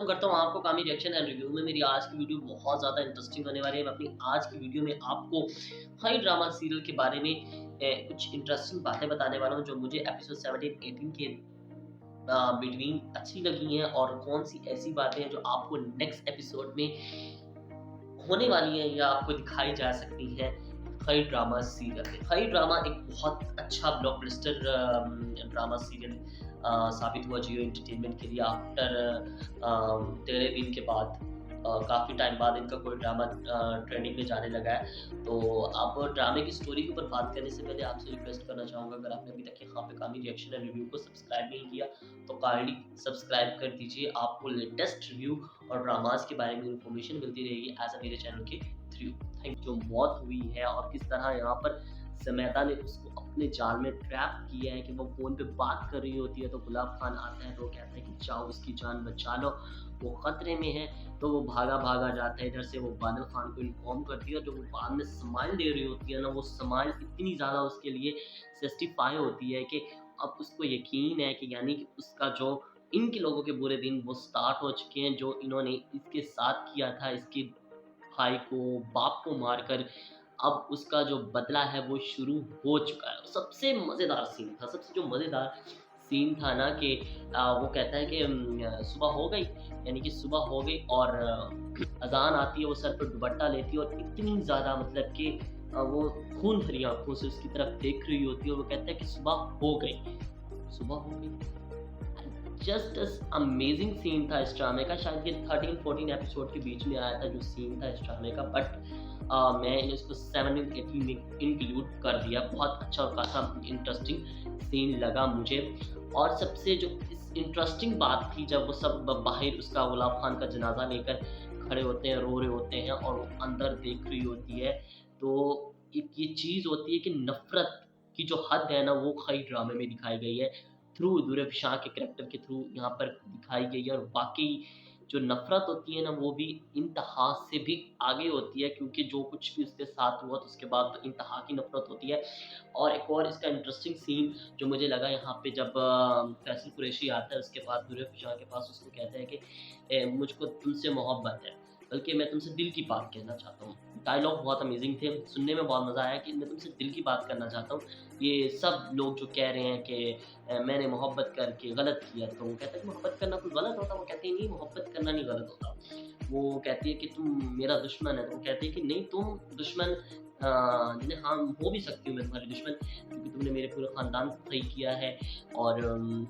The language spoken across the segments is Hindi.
करता हूँ आपको कामी रिएक्शन एंड रिव्यू में। मेरी आज की वीडियो बहुत ज़्यादा इंटरेस्टिंग होने वाली है। मैं अपनी आज की वीडियो में आपको हाई ड्रामा सीरियल के बारे में कुछ इंटरेस्टिंग बातें बताने वाला हूँ जो मुझे एपिसोड 17-18 के बिटवीन अच्छी लगी हैं और कौन सी ऐसी बातें हैं जो आपको नेक्स्ट एपिसोड में होने वाली हैं या आपको दिखाई जा सकती हैं हाई ड्रामा सीरियल में। हाई ड्रामा एक बहुत अच्छा ब्लॉकबस्टर ड्रामा सीरियल साबित हुआ जियो एंटरटेनमेंट के लिए आफ्टर तेरे दिन के बाद। काफ़ी टाइम बाद इनका कोई ड्रामा ट्रेंडिंग में जाने लगा है। तो अब ड्रामे की स्टोरी के ऊपर बात करने से पहले आपसे रिक्वेस्ट करना चाहूँगा, अगर आपने अभी तक यहाँ पे कामी रिएक्शन एंड रिव्यू को सब्सक्राइब नहीं किया तो काइंडली सब्सक्राइब कर दीजिए। आपको लेटेस्ट रिव्यू और ड्रामास के बारे में इन्फॉर्मेशन मिलती रहेगी एज अ मेरे चैनल के थ्रू। थैंक जो मौत हुई है और किस तरह यहाँ पर समैता ने उसको अपने जाल में ट्रैप किया है कि वो फ़ोन पे बात कर रही होती है तो गुलाब खान आता है तो वो कहता है कि जाओ उसकी जान बचा लो, वो खतरे में है। तो वो भागा जाता है इधर से, वो बादल खान को इन्फॉर्म करती है। जो वो बाद में स्माइल दे रही होती है ना, वो स्माइल इतनी ज़्यादा उसके लिए जस्टिफाई होती है कि अब उसको यकीन है कि यानी कि उसका जो इनके लोगों के बुरे दिन वो स्टार्ट हो चुके हैं, जो इन्होंने इसके साथ किया था, इसके भाई को, बाप को मारकर अब उसका जो बदला है वो शुरू हो चुका है। सबसे मज़ेदार सीन था, सबसे जो मज़ेदार सीन था ना कि वो कहता है कि सुबह हो गई, यानी कि सुबह हो गई और अज़ान आती है, वो सर पे दुपट्टा लेती है और इतनी ज़्यादा मतलब कि वो खून भरी आँखों से उसकी तरफ देख रही होती है और वो कहता है कि सुबह हो गई, सुबह हो गई। जस्ट अस अमेजिंग सीन था इस ड्रामे का। शायद ये 13-14 एपिसोड के बीच में आया था जो सीन था इस ड्रामे का, बट मैंने इसको 7-18 में इंक्लूड कर दिया। बहुत अच्छा और खासा इंटरेस्टिंग सीन लगा मुझे। और सबसे जो इस इंटरेस्टिंग बात थी जब वो सब बाहर उसका गुलाब खान का जनाजा लेकर खड़े होते हैं, रो रहे होते हैं और वो अंदर देख रही होती है, तो एक ये चीज़ होती है कि नफ़रत की जो हद है ना वो कई ड्रामे में दिखाई गई है। थ्रू दुर्यों शाह के करैक्टर के थ्रू यहाँ पर दिखाई गई है और वाक़ई जो नफ़रत होती है ना वो भी इंतहा से भी आगे होती है, क्योंकि जो कुछ भी उसके साथ हुआ तो उसके बाद तो इंतहा की नफ़रत होती है। और एक और इसका इंटरेस्टिंग सीन जो मुझे लगा यहाँ पे जब फैसल कुरैशी आता है उसके पास, दुर्यों शाह के पास, उसको कहता है कि मुझको तुमसे मोहब्बत है, बल्कि मैं तुमसे दिल की बात कहना चाहता हूँ। डायलॉग बहुत अमेज़िंग थे, सुनने में बहुत मज़ा आया कि मैं तुमसे दिल की बात करना चाहता हूँ। ये सब लोग जो कह रहे हैं कि मैंने मोहब्बत करके गलत किया, तो वो कहता है कि मोहब्बत करना कोई गलत होता? वो कहती है नहीं, मोहब्बत करना नहीं गलत होता। वो कहती है कि तुम मेरा दुश्मन है, तो वो कहते हैं कि नहीं, तुम दुश्मन जिन्हें हाँ, हो भी सकती हूँ मैं तुम्हारी दुश्मन, क्योंकि तुमने मेरे पूरे ख़ानदान को सही किया है और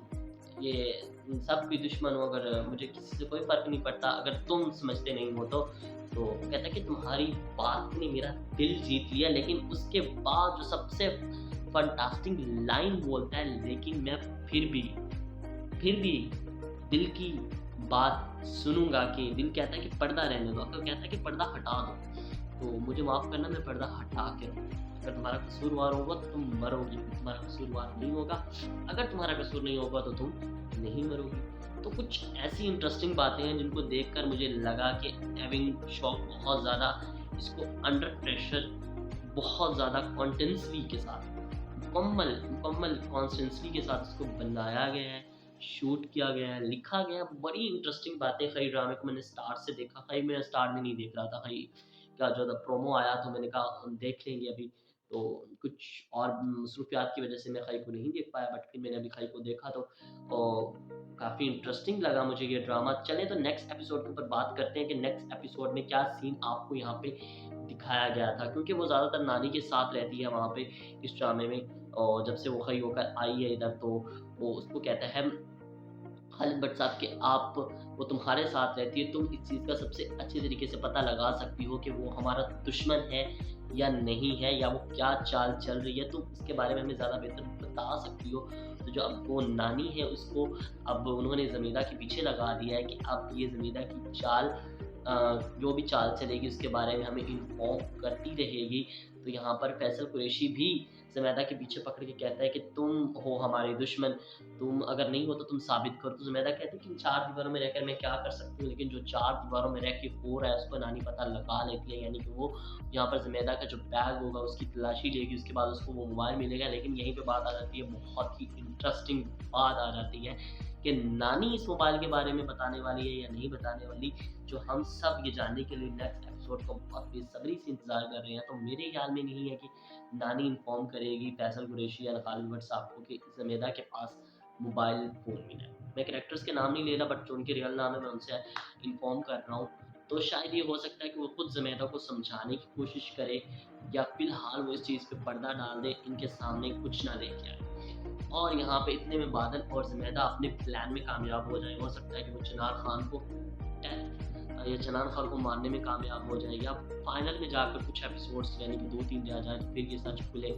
ये सब भी दुश्मन हो, अगर मुझे किसी से कोई फ़र्क नहीं पड़ता, अगर तुम समझते नहीं हो तो। तो वो कहता है कि तुम्हारी बात ने मेरा दिल जीत लिया, लेकिन उसके बाद जो सबसे फंटास्टिक लाइन बोलता है, लेकिन मैं फिर भी दिल की बात सुनूँगा, कि दिल कहता है कि पर्दा रहने दो, अक़ल कहता है कि पर्दा हटा दो। तो मुझे माफ़ करना, मैं पर्दा हटा के रहूँगा। अगर तुम्हारा कसूरवार होगा तो तुम मरोगी, तुम्हारा कसूरवार नहीं होगा, अगर तुम्हारा कसूर नहीं होगा तो तुम नहीं मरोगी। तो कुछ ऐसी इंटरेस्टिंग बातें हैं जिनको देखकर मुझे लगा कि हैविंग शॉक बहुत ज़्यादा इसको अंडर प्रेशर बहुत ज़्यादा कॉन्टेंसली के साथ मुकम्मल कॉन्स्टेंसी के साथ इसको बनाया गया है, शूट किया गया है, लिखा गया है। बड़ी इंटरेस्टिंग बातें कई ड्रामे को मैंने स्टार्ट से देखा, कई मैं स्टार्ट में नहीं देख रहा था, कई का जो प्रोमो आया तो मैंने कहा देख लेंगे अभी, तो कुछ और मसरूफियात की वजह से मैं खई को नहीं देख पाया, बट फिर मैंने अभी खई को देखा तो काफ़ी इंटरेस्टिंग लगा मुझे ये ड्रामा। चलें तो नेक्स्ट एपिसोड के ऊपर बात करते हैं कि नेक्स्ट एपिसोड में क्या सीन आपको यहाँ पे दिखाया गया था, क्योंकि वो ज़्यादातर नानी के साथ रहती है वहाँ पे इस ड्रामे में, और जब से वो खई होकर आई है इधर तो वो उसको कहता है खालिद भट्ट साहब कि आप, वो तुम्हारे साथ रहती है, तुम इस चीज़ का सबसे अच्छे तरीके से पता लगा सकती हो कि वो हमारा दुश्मन है या नहीं है, या वो क्या चाल चल रही है, तुम इसके बारे में हमें ज़्यादा बेहतर बता सकती हो। तो जो अब वो नानी है उसको अब उन्होंने ज़मीदा के पीछे लगा दिया है कि अब ये ज़मीदा की चाल जो भी चाल चलेगी उसके बारे में हमें इन्फॉर्म करती रहेगी। तो यहाँ पर फैसल कुरैशी भी ज़ुबैदा के पीछे पकड़ के कहता है कि तुम हो हमारे दुश्मन, तुम अगर नहीं हो तो तुम साबित करो। तो ज़ुबैदा कहती है कि 4 दीवारों में रहकर मैं क्या कर सकती हूँ, लेकिन जो 4 दीवारों में रह के हो रहा है उसको नानी पता लगा लेती है। यानी कि वो यहाँ पर ज़ुबैदा का जो बैग होगा उसकी तलाशी लेगी, उसके बाद उसको वो मोबाइल मिलेगा। लेकिन यहीं पे बात आ जाती है, बहुत ही इंटरेस्टिंग बात आ जाती है कि नानी इस मोबाइल के बारे में बताने वाली है या नहीं बताने वाली, जो हम सब ये जानने के लिए नेक्स्ट एपिसोड को बहुत बेसब्री से इंतज़ार कर रहे हैं। तो मेरे ख्याल में नहीं है कि नानी इन्फॉर्म करेगी फैसल कुरैशी या खालिद भट्ट साहब को कि ज़ुबैदा के पास मोबाइल फ़ोन मिला है। मैं कैरेक्टर्स के नाम नहीं ले रहा, बट जो उनके रियल नाम है मैं उनसे इन्फॉर्म कर रहा हूँ। तो शायद ये हो सकता है कि वो खुद ज़ुबैदा को समझाने की कोशिश करे, या फ़िलहाल वो इस चीज़ पे पर्दा डाल दे, इनके सामने कुछ ना लेके आए। और यहाँ पे इतने में बादल और ज़ुबैदा अपने प्लान में कामयाब हो जाए। हो सकता है कि वो चिनार खान को या चिनार खान को मारने में कामयाब हो जाए, या फाइनल में जाकर कुछ एपिसोड्स यानी कि 2-3 रह जाएँ, तो फिर ये सच खुले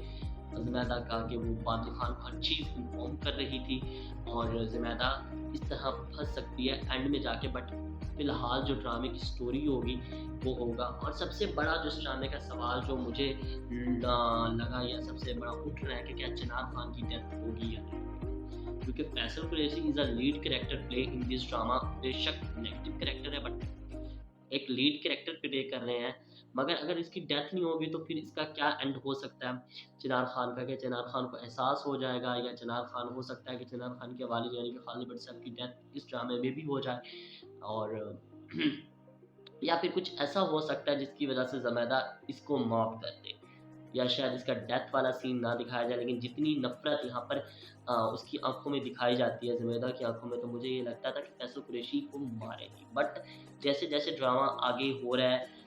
ज़ुबैदा का कि वो बादल खान को हर चीज़ इन्फॉर्म कर रही थी, और ज़ुबैदा इस तरह फँस सकती है एंड में जाके। बट फ़िलहाल जो ड्रामे की स्टोरी होगी वो होगा। और सबसे बड़ा जो इस ड्रामे का सवाल जो मुझे लगा, या सबसे बड़ा उठ रहा है कि क्या चिनार खान की डेथ होगी या नहीं, क्योंकि Faisal Qureshi is a lead character play in this drama. बेशक नेगेटिव कैरेक्टर है, बट एक लीड कैरेक्टर प्ले कर रहे हैं। मगर अगर इसकी डेथ नहीं होगी तो फिर इसका क्या एंड हो सकता है चिनार खान का? क्या चिनार खान को एहसास हो जाएगा, या चिनार खान हो सकता है कि चिनार खान के वालिद यानी कि खालिद भट्ट साहब की डेथ इस ड्रामे में भी हो जाए, और या फिर कुछ ऐसा हो सकता है जिसकी वजह से ज़ुबैदा इसको माफ़ कर दे, या शायद इसका डेथ वाला सीन ना दिखाया जाए। लेकिन जितनी नफ़रत यहाँ पर उसकी आँखों में दिखाई जाती है, ज़ुबैदा की आँखों में, तो मुझे ये लगता था कि फैसल कुरैशी को मारेगी। बट जैसे-जैसे ड्रामा आगे हो रहा है,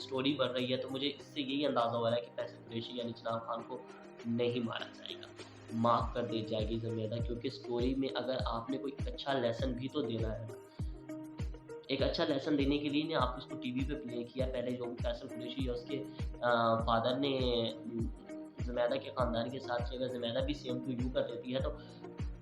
स्टोरी बढ़ रही है, तो मुझे इससे यही अंदाज़ा हो रहा है कि फैसल कुरैशी यानी चिनार खान को नहीं मारा जाएगा, माफ़ कर दी जाएगी ज़ुबैदा। क्योंकि स्टोरी में अगर आपने कोई अच्छा लेसन भी तो देना है ना, एक अच्छा लेसन देने के लिए ना आपने उसको टीवी पे प्ले किया। पहले जो फैसल कुरैशी या उसके फादर ने ज़ुबैदा के ख़ानदान के साथ किया, अगर ज़ुबैदा भी सेम टू यू कर देती है तो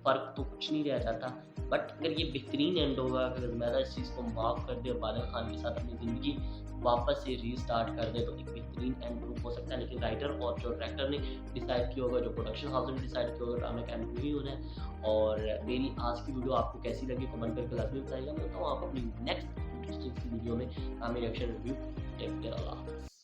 फ़र्क तो कुछ नहीं रह जाता। बट अगर ये बेहतरीन एंड होगा, अगर ज़ुबैदा इस चीज़ को माफ़ कर दे और बादल खान के साथ अपनी ज़िंदगी वापस से रीस्टार्ट कर दे, तो एक बेहतरीन एंड प्रूफ हो सकता है। लेकिन राइटर और जो डायरेक्टर ने डिसाइड किया होगा, जो प्रोडक्शन हाउस ने डिसाइड किया होगा, ड्रामे का एंड वही होना है। और मेरी आज की वीडियो आपको कैसी लगी कमेंट करके लाज़मी बताइएगा। मिलता हूँ आपको अपनी नेक्स्ट इंटरेस्टिंग सी वीडियो में। मेरी रिएक्शन रिव्यू। टेक केयर, अल्लाह हाफ़िज़।